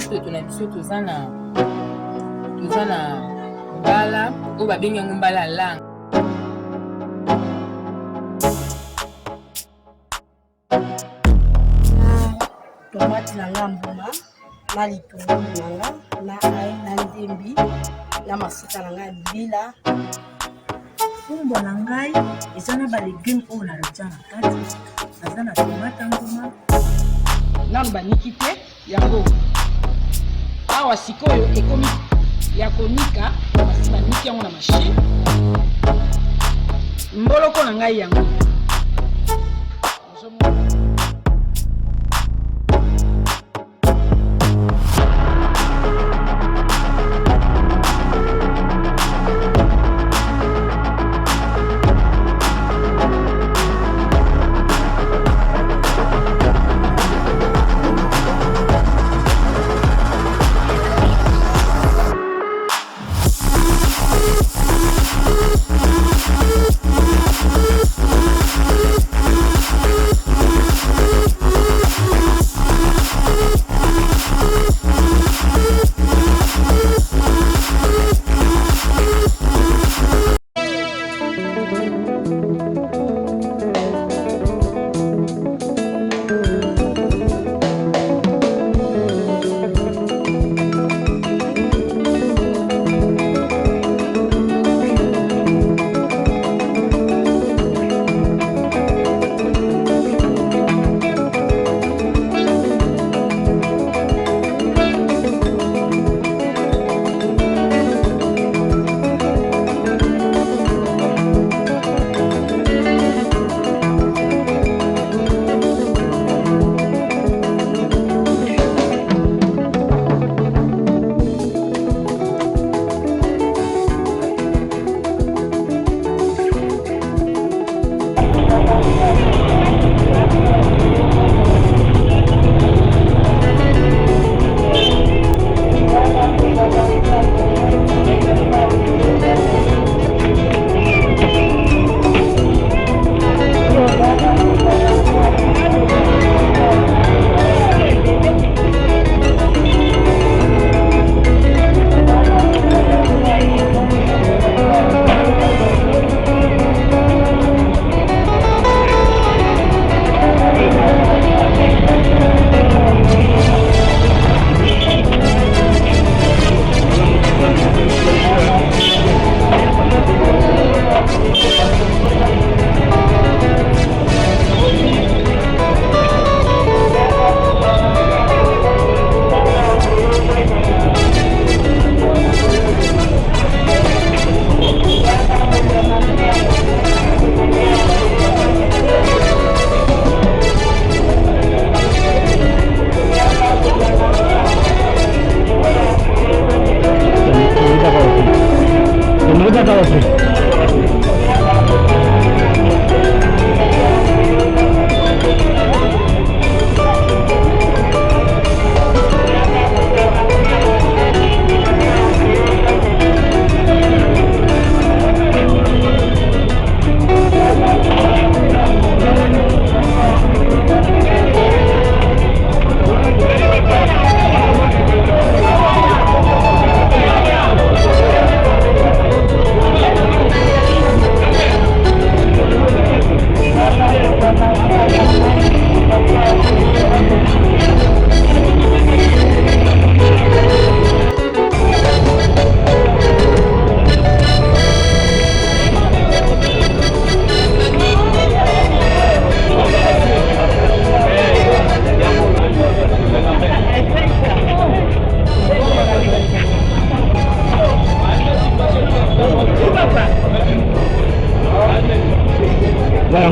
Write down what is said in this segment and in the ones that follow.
toto na biso toza na mbala oyo babengi yango mbala lang. Tomate na nga mbuma na litungulu na nga na ai na ndembi na mafuta na nga bila. Fumbwa na ngai eza na balegume oyo nalotia na kati, naza na tomate mbuma nanu baniki te yango awa sikoyo ekomi ya konika, basi baniki yango na machine. Mboloko na ngai yango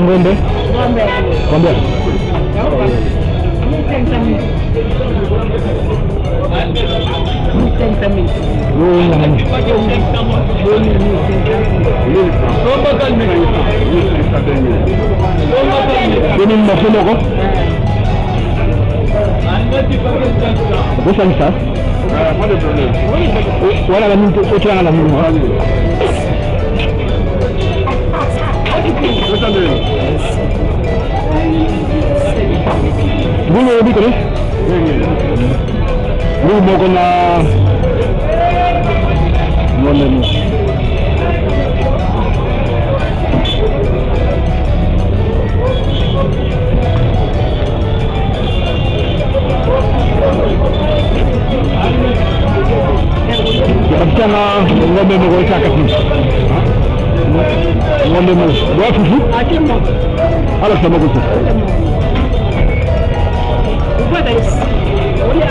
ngombe? Ngombe. Bunu Nous on a ngombe mo cha kati ngombe mo wa fufu akimo ala sama ko ubada isi oya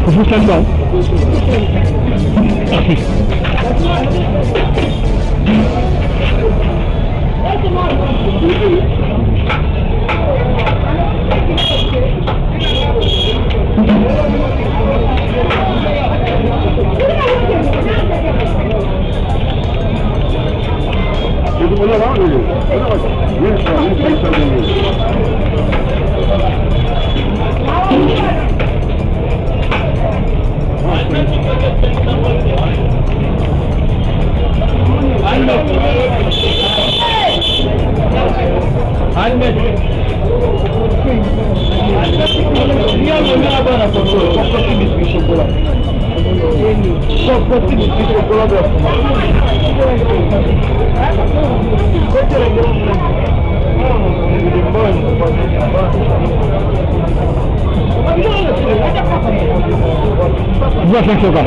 fufu samba Dua sektor kan?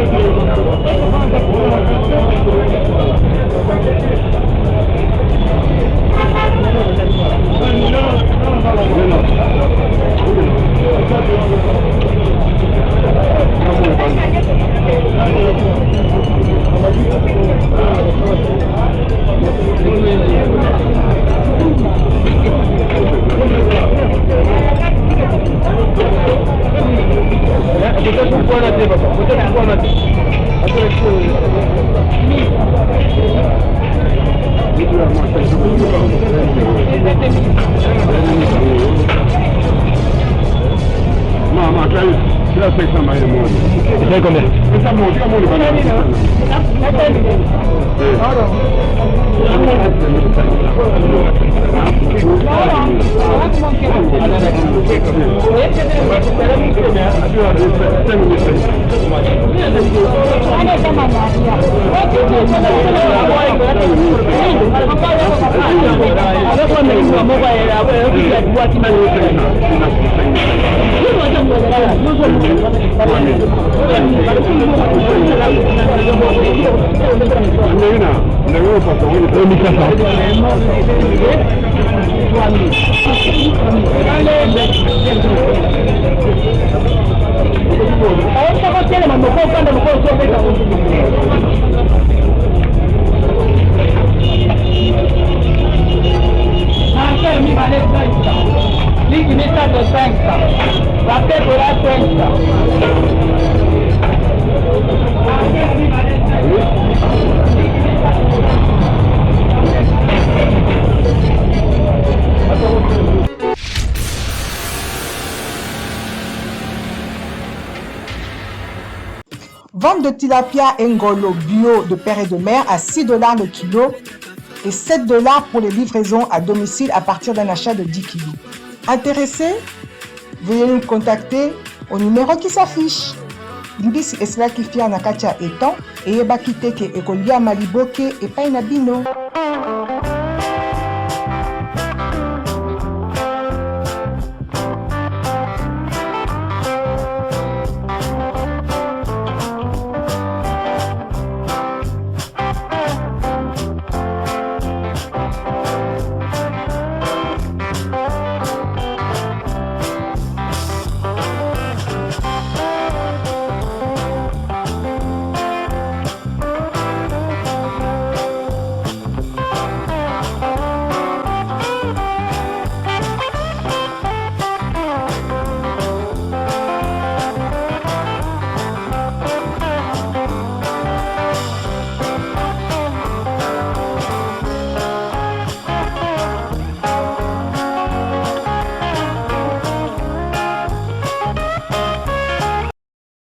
Sai combien? Vente de tilapia ngolo bio de père et de mère à 6 $ le kilo et 7 $ pour les livraisons à domicile à partir d'un achat de 10 kg. Intéressés? Veuillez nous contacter au numéro qui s'affiche. Libisi esla qui fait en akatia étant et yebakite ke ekolia maliboke et painabino.